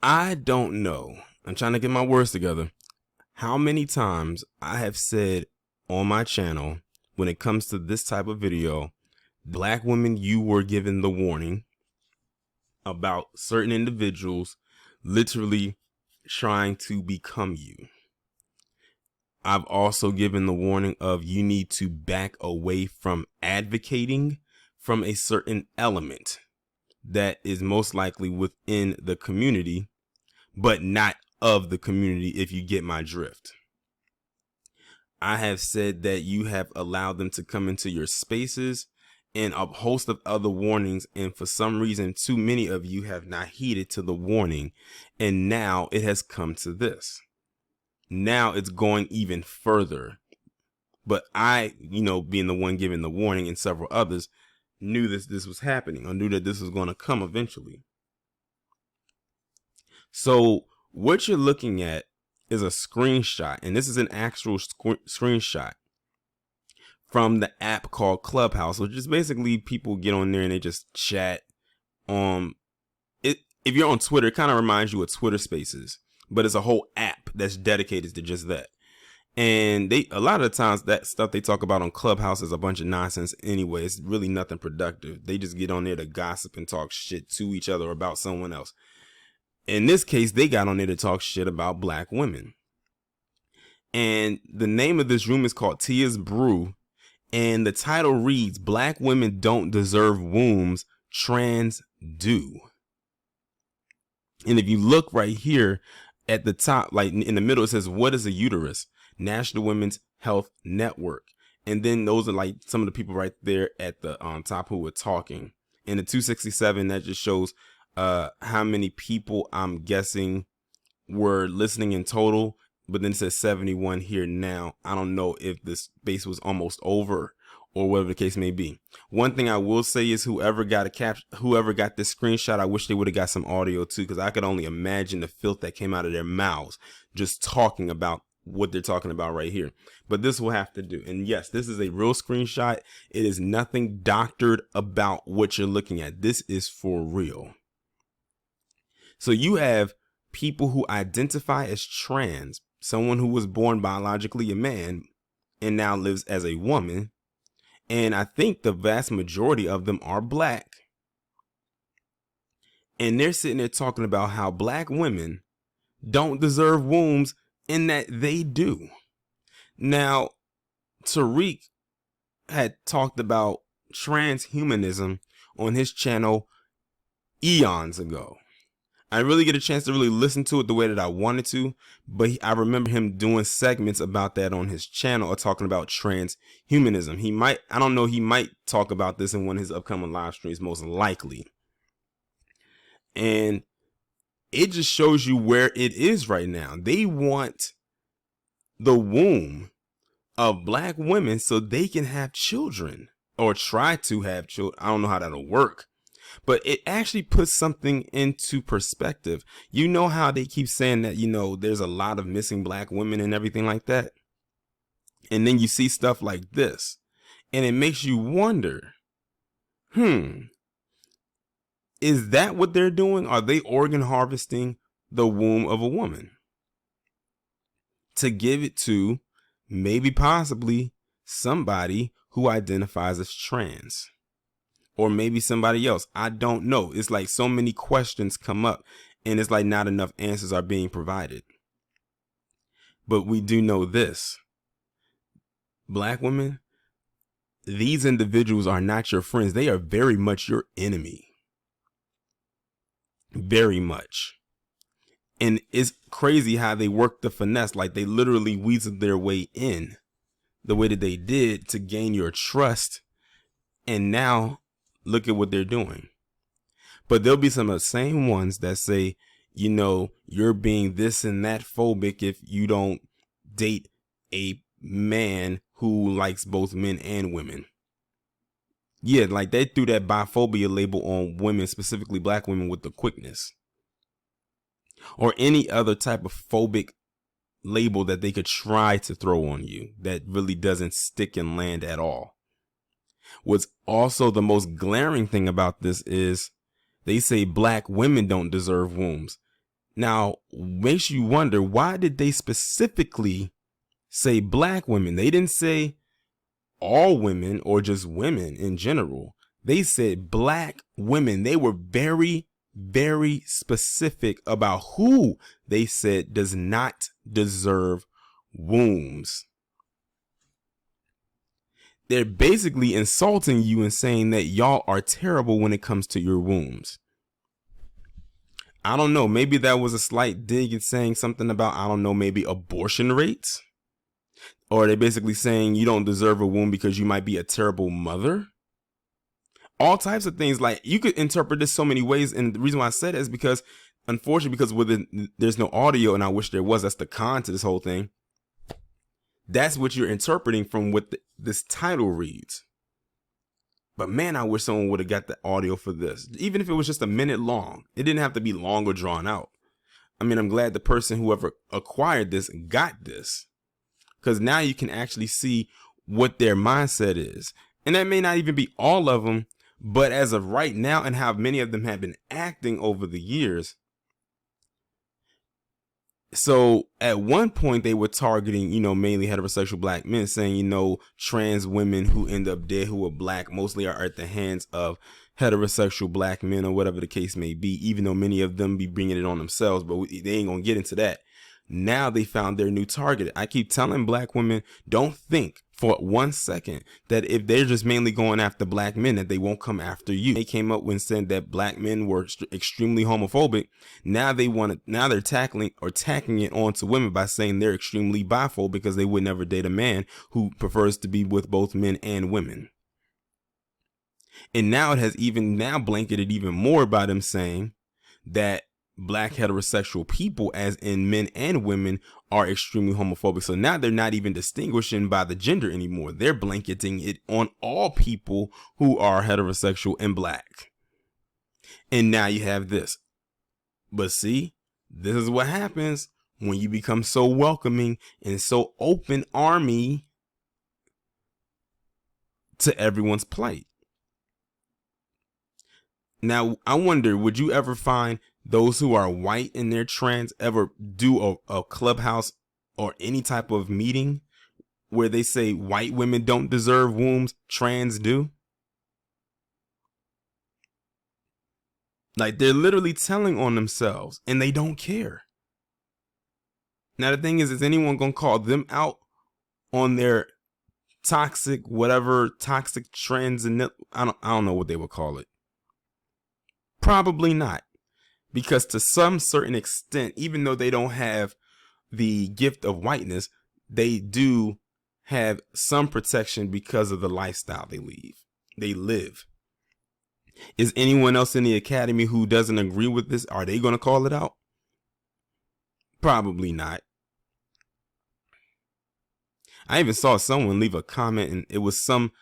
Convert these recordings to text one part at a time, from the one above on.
I don't know. I'm trying to get my words together. How many times I have said on my channel, when it comes to this type of video, black women, you were given the warning about certain individuals literally trying to become you. I've also given the warning of you need to back away from advocating from a certain element that is most likely within the community, but not of the community, if you get my drift. I have said that you have allowed them to come into your spaces and a host of other warnings, and for some reason too many of you have not heeded to the warning, and now it has come to this. Now it's going even further. But I, being the one giving the warning, and several others knew this was happening, or knew that this was going to come eventually. So what you're looking at is a screenshot, and this is an actual screenshot from the app called Clubhouse, which is basically people get on there and they just chat. If you're on Twitter, it kind of reminds you of Twitter Spaces, but it's a whole app that's dedicated to just that. And a lot of the times that stuff they talk about on Clubhouse is a bunch of nonsense anyway. It's really nothing productive. They just get on there to gossip and talk shit to each other about someone else. In this case, they got on there to talk shit about black women. And the name of this room is called Tia's Brew. And the title reads, "Black Women Don't Deserve Wombs, Trans Do." And if you look right here at the top, like in the middle, it says, "What is a uterus?" National Women's Health Network. And then those are like some of the people right there at the top who were talking. And the 267, that just shows how many people I'm guessing were listening in total. But then it says 71 here now. I don't know if this base was almost over or whatever the case may be. One thing I will say is whoever got this screenshot, I wish they would have got some audio too, because I could only imagine the filth that came out of their mouths just talking about what they're talking about right here. But this will have to do. And yes, this is a real screenshot. It is nothing doctored about what you're looking at. This is for real. So you have people who identify as trans, someone who was born biologically a man and now lives as a woman. And I think the vast majority of them are black. And they're sitting there talking about how black women don't deserve wombs, in that they do. Now, Tariq had talked about transhumanism on his channel eons ago. I didn't really get a chance to really listen to it the way that I wanted to, but I remember him doing segments about that on his channel, or talking about transhumanism. He might talk about this in one of his upcoming live streams, most likely. And it just shows you where it is right now. They want the womb of black women so they can have children, or try to have children. I don't know how that'll work, but it actually puts something into perspective. You know how they keep saying that, there's a lot of missing black women and everything like that. And then you see stuff like this, and it makes you wonder, is that what they're doing? Are they organ harvesting the womb of a woman to give it to maybe possibly somebody who identifies as trans, or maybe somebody else? I don't know. It's like so many questions come up, and it's like not enough answers are being provided. But we do know this. Black women, these individuals are not your friends. They are very much your enemy. Very much. And it's crazy how they work the finesse. Like they literally weaseled their way in the way that they did to gain your trust. And now look at what they're doing. But there'll be some of the same ones that say, you're being this and that phobic if you don't date a man who likes both men and women. Yeah, like they threw that biphobia label on women, specifically black women, with the quickness. Or any other type of phobic label that they could try to throw on you that really doesn't stick and land at all. What's also the most glaring thing about this is They say black women don't deserve wombs. Now, makes you wonder, why did they specifically say black women? They didn't say all women or just women in general. They said black women. They were very, very specific about who they said does not deserve wombs. They're basically insulting you and saying that y'all are terrible when it comes to your wombs. I don't know. Maybe that was a slight dig at saying something about, I don't know, maybe abortion rates. Or they're basically saying you don't deserve a womb because you might be a terrible mother. All types of things. Like, you could interpret this so many ways. And the reason why I said it is because, unfortunately, because there's no audio, and I wish there was. That's the con to this whole thing. That's what you're interpreting from what this title reads. But man, I wish someone would have got the audio for this. Even if it was just a minute long. It didn't have to be long or drawn out. I mean, I'm glad the person, whoever acquired this, got this. Because now you can actually see what their mindset is. And that may not even be all of them. But as of right now, and how many of them have been acting over the years. So at one point they were targeting, mainly heterosexual black men, saying, trans women who end up dead who are black mostly are at the hands of heterosexual black men, or whatever the case may be, even though many of them be bringing it on themselves. But they ain't going to get into that. Now they found their new target. I keep telling black women, don't think for 1 second that if they're just mainly going after black men, that they won't come after you. They came up with saying that black men were extremely homophobic. Now they're tacking it onto women by saying they're extremely biphobic because they would never date a man who prefers to be with both men and women. And now it has blanketed even more by them saying that black heterosexual people, as in men and women, are extremely homophobic. So now they're not even distinguishing by the gender anymore. They're blanketing it on all people who are heterosexual and black. And now you have this. But see, this is what happens when you become so welcoming and so open army to everyone's plight. Now, I wonder, would you ever find those who are white and they're trans ever do a clubhouse or any type of meeting where they say white women don't deserve wombs, trans do? Like, they're literally telling on themselves and they don't care. Now, the thing is anyone going to call them out on their toxic trends? And I don't know what they would call it. Probably not. Because to some certain extent, even though they don't have the gift of whiteness, they do have some protection because of the lifestyle they live. Is anyone else in the academy who doesn't agree with this? Are they going to call it out? Probably not. I even saw someone leave a comment, and it was some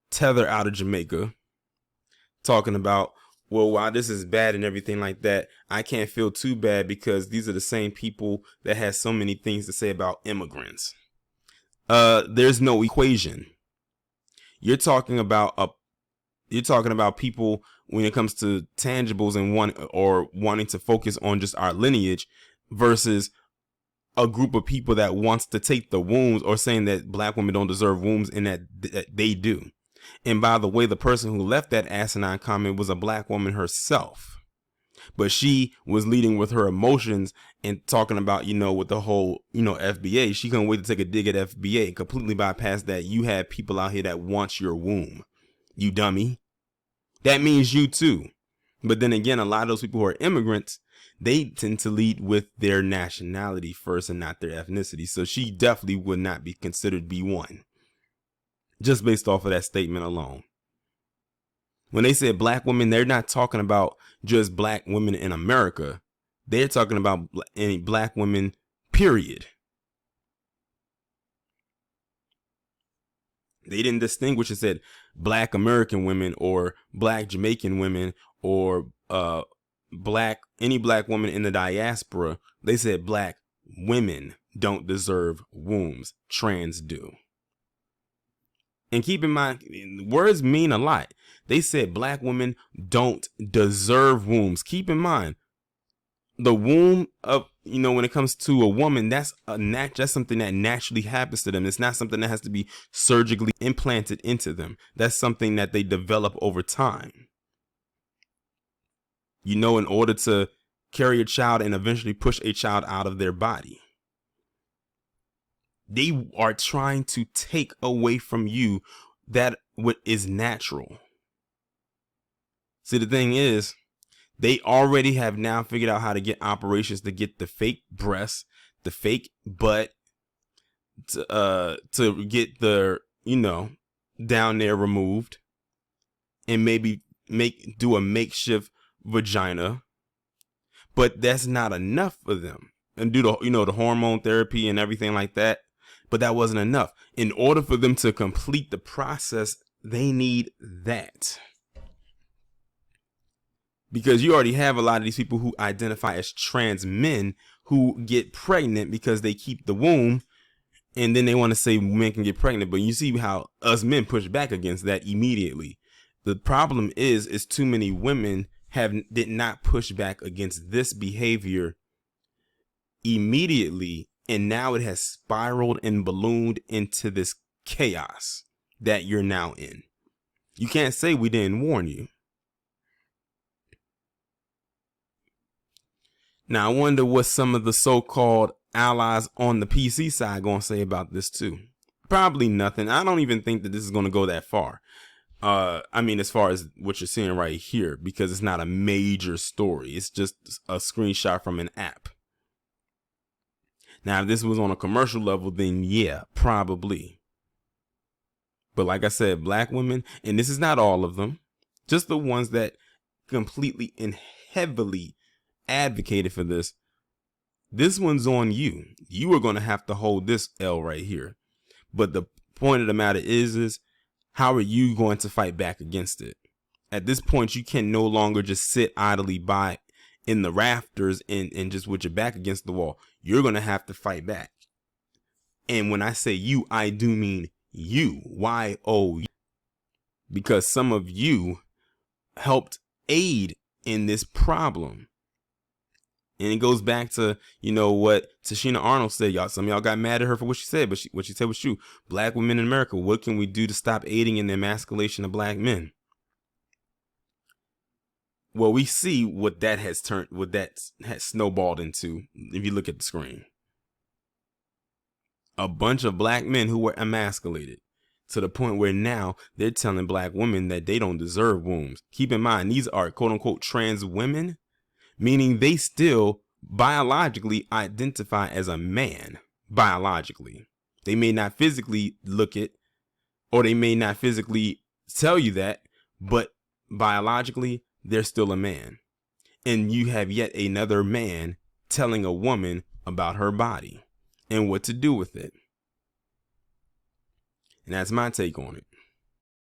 tether out of Jamaica talking about, well, while this is bad and everything like that, I can't feel too bad because these are the same people that has so many things to say about immigrants. There's no equation. You're talking about people when it comes to tangibles and wanting to focus on just our lineage versus a group of people that wants to take the wombs, or saying that black women don't deserve wombs and that they do. And by the way, the person who left that asinine comment was a black woman herself. But she was leading with her emotions and talking about, with the whole, FBA. She couldn't wait to take a dig at FBA and completely bypass that. You have people out here that want your womb. You dummy. That means you too. But then again, a lot of those people who are immigrants, they tend to lead with their nationality first and not their ethnicity. So she definitely would not be considered B1. Just based off of that statement alone. When they say black women, they're not talking about just black women in America. They're talking about any black women, period. They didn't distinguish and said black American women or black Jamaican women or any black woman in the diaspora. They said black women don't deserve wombs. Trans do. And keep in mind, words mean a lot. They said black women don't deserve wombs. Keep in mind, the womb of, when it comes to a woman, that's something that naturally happens to them. It's not something that has to be surgically implanted into them. That's something that they develop over time. In order to carry a child and eventually push a child out of their body. They are trying to take away from you that what is natural. See, the thing is, they already have now figured out how to get operations to get the fake breasts, the fake butt, to get the, down there removed, and maybe do a makeshift vagina. But that's not enough for them. And do the hormone therapy and everything like that. But that wasn't enough. In order for them to complete the process, they need that. Because you already have a lot of these people who identify as trans men who get pregnant because they keep the womb, and then they want to say men can get pregnant. But you see how us men push back against that immediately. The problem is too many women did not push back against this behavior immediately, and now it has spiraled and ballooned into this chaos that you're now in. You can't say we didn't warn you. Now, I wonder what some of the so-called allies on the PC side going to say about this too. Probably nothing. I don't even think that this is going to go that far. As far as what you're seeing right here, because it's not a major story. It's just a screenshot from an app. Now, if this was on a commercial level, then yeah, probably. But like I said, black women, and this is not all of them, just the ones that completely and heavily advocated for this. This one's on you. You are going to have to hold this L right here. But the point of the matter is how are you going to fight back against it? At this point, you can no longer just sit idly by in the rafters and just with your back against the wall. You're going to have to fight back. And when I say you, I do mean you. Y-O. Because some of you helped aid in this problem. And it goes back to, what Tashina Arnold said. Some of y'all got mad at her for what she said, but what she said was true. Black women in America, what can we do to stop aiding in the emasculation of black men? Well, we see what that has snowballed into if you look at the screen. A bunch of black men who were emasculated to the point where now they're telling black women that they don't deserve wombs. Keep in mind, these are quote unquote trans women, meaning they still biologically identify as a man. Biologically, they may not physically look it, or they may not physically tell you that, but biologically, they're still a man. And you have yet another man telling a woman about her body and what to do with it. And that's my take on it.